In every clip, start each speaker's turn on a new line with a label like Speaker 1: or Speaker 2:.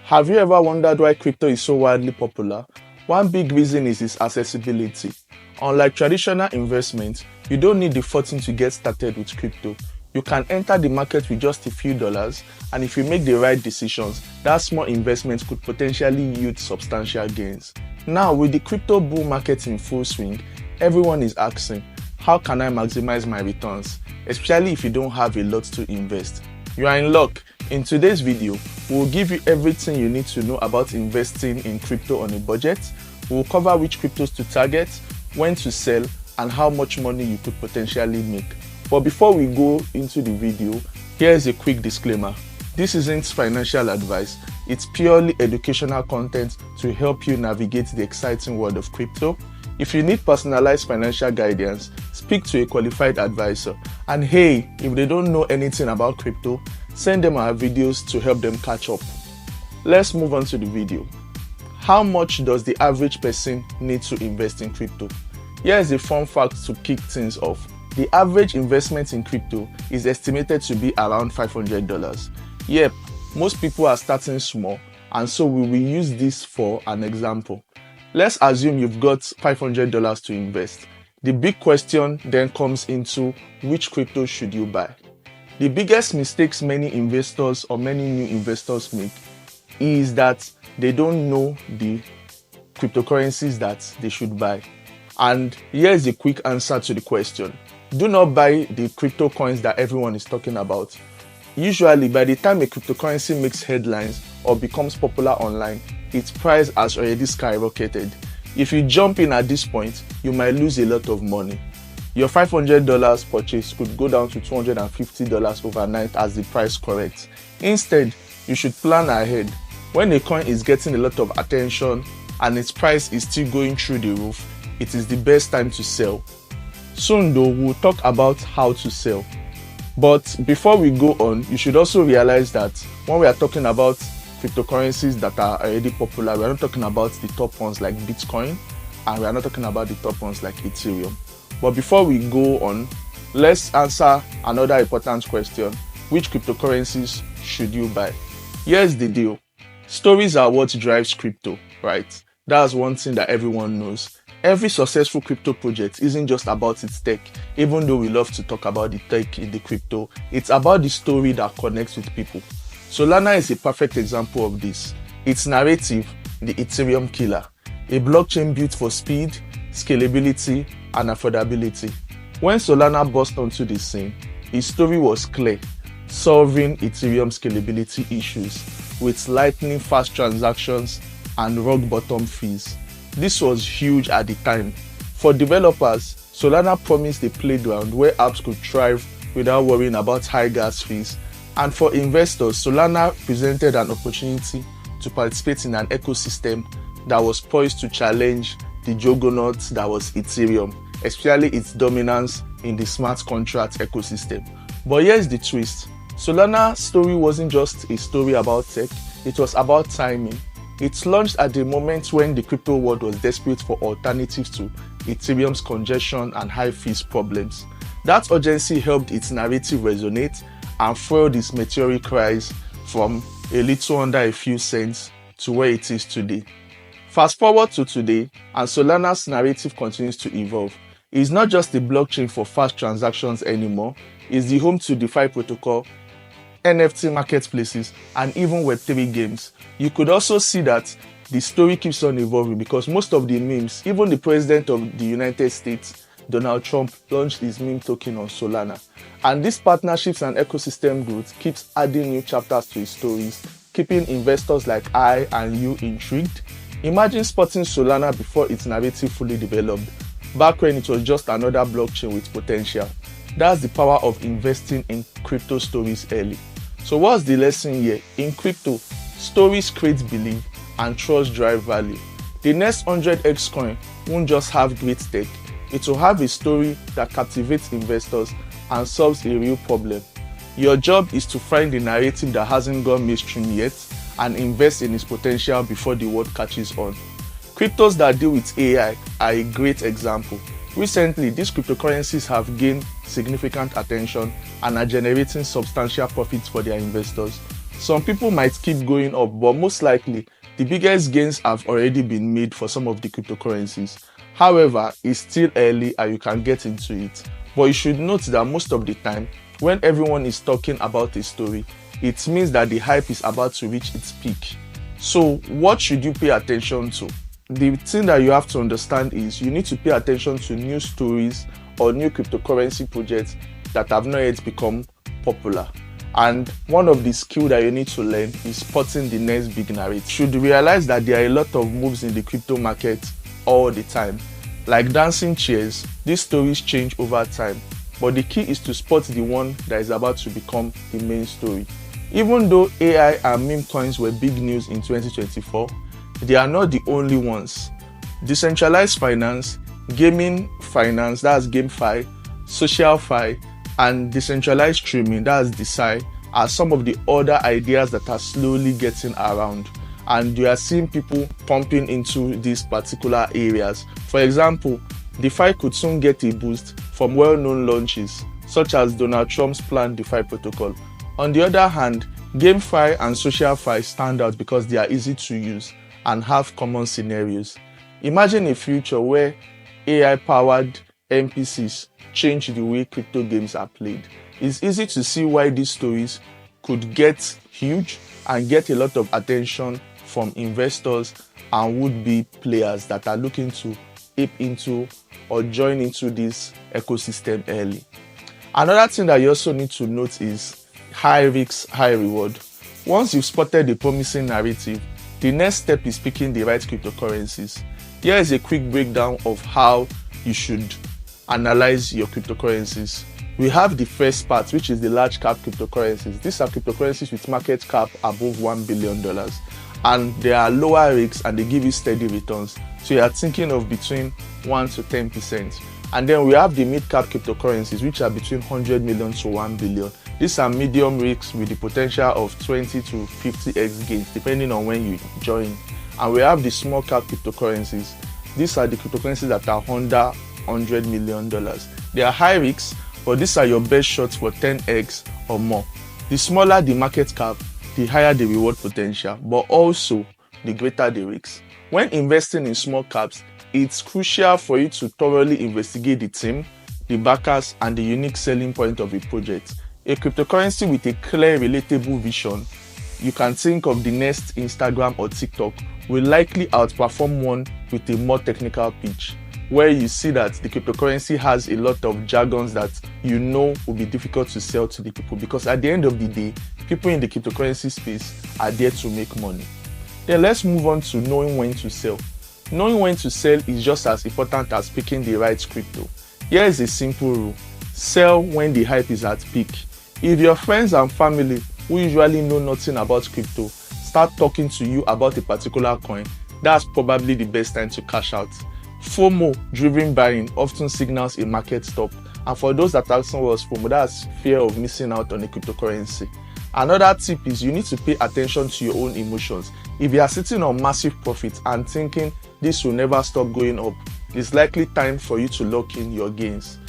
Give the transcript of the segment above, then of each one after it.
Speaker 1: Have you ever wondered why crypto is so widely popular? One big reason is its accessibility. Unlike traditional investment, you don't need the fortune to get started with crypto. You can enter the market with just a few dollars, and if you make the right decisions, that small investment could potentially yield substantial gains. Now, with the crypto bull market in full swing, everyone is asking, how can I maximize my returns? Especially if you don't have a lot to invest. You are in luck. In today's video, we'll give you everything you need to know about investing in crypto on a budget. We'll cover which cryptos to target, when to sell, and how much money you could potentially make. But before we go into the video, here's a quick disclaimer. This isn't financial advice. It's purely educational content to help you navigate the exciting world of crypto. If you need personalized financial guidance, speak to a qualified advisor. And hey, if they don't know anything about crypto, send them our videos to help them catch up. Let's move on to the video. How much does the average person need to invest in crypto? Here is a fun fact to kick things off. The average investment in crypto is estimated to be around $500. Yep, most people are starting small, and so we will use this for an example. Let's assume you've got $500 to invest. The big question then comes into which crypto should you buy? The biggest mistakes many investors or many new investors make is that they don't know the cryptocurrencies that they should buy. And here's a quick answer to the question. Do not buy the crypto coins that everyone is talking about. Usually, by the time a cryptocurrency makes headlines or becomes popular online, its price has already skyrocketed. If you jump in at this point, you might lose a lot of money. Your $500 purchase could go down to $250 overnight as the price corrects. Instead, you should plan ahead. When a coin is getting a lot of attention and its price is still going through the roof, it is the best time to sell. Soon though, we'll talk about how to sell. But before we go on, you should also realize that when we are talking about cryptocurrencies that are already popular, we're not talking about the top ones like Bitcoin, and we're not talking about the top ones like Ethereum. But before we go on, let's answer another important question. Which cryptocurrencies should you buy? Here's the deal. Stories are what drives crypto, right? That's one thing that everyone knows. Every successful crypto project isn't just about its tech. Even though we love to talk about the tech in the crypto, it's about the story that connects with people. Solana is a perfect example of this. Its narrative, the Ethereum killer, a blockchain built for speed, scalability, and affordability. When Solana burst onto the scene, its story was clear, solving Ethereum scalability issues with lightning fast transactions and rock bottom fees. This was huge at the time. For developers, Solana promised a playground where apps could thrive without worrying about high gas fees. And for investors, Solana presented an opportunity to participate in an ecosystem that was poised to challenge the juggernaut that was Ethereum, especially its dominance in the smart contract ecosystem. But here's the twist. Solana's story wasn't just a story about tech, it was about timing. It launched at the moment when the crypto world was desperate for alternatives to Ethereum's congestion and high fees problems. That urgency helped its narrative resonate and fueled its meteoric rise from a little under a few cents to where it is today. Fast forward to today, and Solana's narrative continues to evolve. It's not just a blockchain for fast transactions anymore, it's the home to DeFi protocol, NFT marketplaces, and even Web3 games. You could also see that the story keeps on evolving because most of the memes, even the president of the United States, Donald Trump, launched his meme token on Solana. And these partnerships and ecosystem growth keeps adding new chapters to his stories, keeping investors like I and you intrigued. Imagine spotting Solana before its narrative fully developed, back when it was just another blockchain with potential. That's the power of investing in crypto stories early. So what's the lesson here? In crypto, stories create belief and trust drive value. The next 100x coin won't just have great tech, it will have a story that captivates investors and solves a real problem. Your job is to find the narrative that hasn't gone mainstream yet and invest in its potential before the world catches on. Cryptos that deal with AI are a great example. Recently, these cryptocurrencies have gained significant attention and are generating substantial profits for their investors. Some people might keep going up, but most likely the biggest gains have already been made for some of the cryptocurrencies. However, it's still early and you can get into it. But you should note that most of the time, when everyone is talking about a story, it means that the hype is about to reach its peak. So what should you pay attention to? The thing that you have to understand is you need to pay attention to new stories or new cryptocurrency projects that have not yet become popular. And one of the skills that you need to learn is spotting the next big narrative. You should realize that there are a lot of moves in the crypto market all the time. Like dancing chairs, these stories change over time, but the key is to spot the one that is about to become the main story. Even though AI and meme coins were big news in 2024, they are not the only ones. Decentralized finance, gaming finance, that's GameFi, social fi, and decentralized streaming, that's DeSci, are some of the other ideas that are slowly getting around. And you are seeing people pumping into these particular areas. For example, DeFi could soon get a boost from well-known launches, such as Donald Trump's planned DeFi protocol. On the other hand, GameFi and social fi stand out because they are easy to use and have common scenarios. Imagine a future where AI-powered NPCs change the way crypto games are played. It's easy to see why these stories could get huge and get a lot of attention from investors and would-be players that are looking to ape into or join into this ecosystem early. Another thing that you also need to note is high risk, high reward. Once you've spotted the promising narrative, the next step is picking the right cryptocurrencies. Here is a quick breakdown of how you should analyze your cryptocurrencies. We have the first part, which is the large cap cryptocurrencies. These are cryptocurrencies with market cap above $1 billion. And they are lower risks and they give you steady returns. So you are thinking of between 1 to 10%. And then we have the mid-cap cryptocurrencies, which are between 100 million to 1 billion. These are medium risks with the potential of 20 to 50x gains, depending on when you join. And we have the small cap cryptocurrencies. These are the cryptocurrencies that are under $100 million. They are high risks, but these are your best shots for 10x or more. The smaller the market cap, the higher the reward potential, but also the greater the risks. When investing in small caps, it's crucial for you to thoroughly investigate the team, the backers, and the unique selling point of a project. A cryptocurrency with a clear, relatable vision, you can think of the next Instagram or TikTok, will likely outperform one with a more technical pitch, where you see that the cryptocurrency has a lot of jargons that you know will be difficult to sell to the people, because at the end of the day, people in the cryptocurrency space are there to make money. Then let's move on to knowing when to sell. Knowing when to sell is just as important as picking the right crypto. Here is a simple rule: sell when the hype is at peak. If your friends and family, who usually know nothing about crypto, start talking to you about a particular coin, that's probably the best time to cash out. FOMO driven buying often signals a market stop, and for those that asking what was FOMO, that's fear of missing out on a cryptocurrency. Another tip is you need to pay attention to your own emotions. If you are sitting on massive profits and thinking this will never stop going up, it's likely time for you to lock in your gains.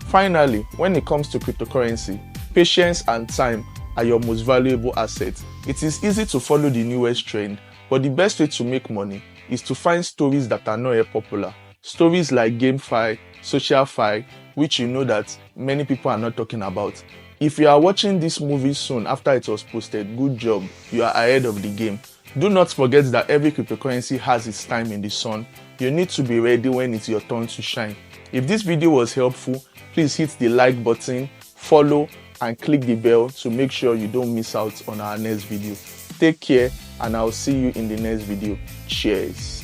Speaker 1: Finally, when it comes to cryptocurrency, patience and time are your most valuable assets. It is easy to follow the newest trend, but the best way to make money is to find stories that are not yet popular. Stories like GameFi, social fi, which you know that many people are not talking about. If you are watching this movie soon after it was posted, good job, you are ahead of the game. Do not forget that every cryptocurrency has its time in the sun. You need to be ready when it's your turn to shine. If this video was helpful, please hit the like button, follow, and click the bell to make sure you don't miss out on our next video. Take care, and I'll see you in the next video. Cheers.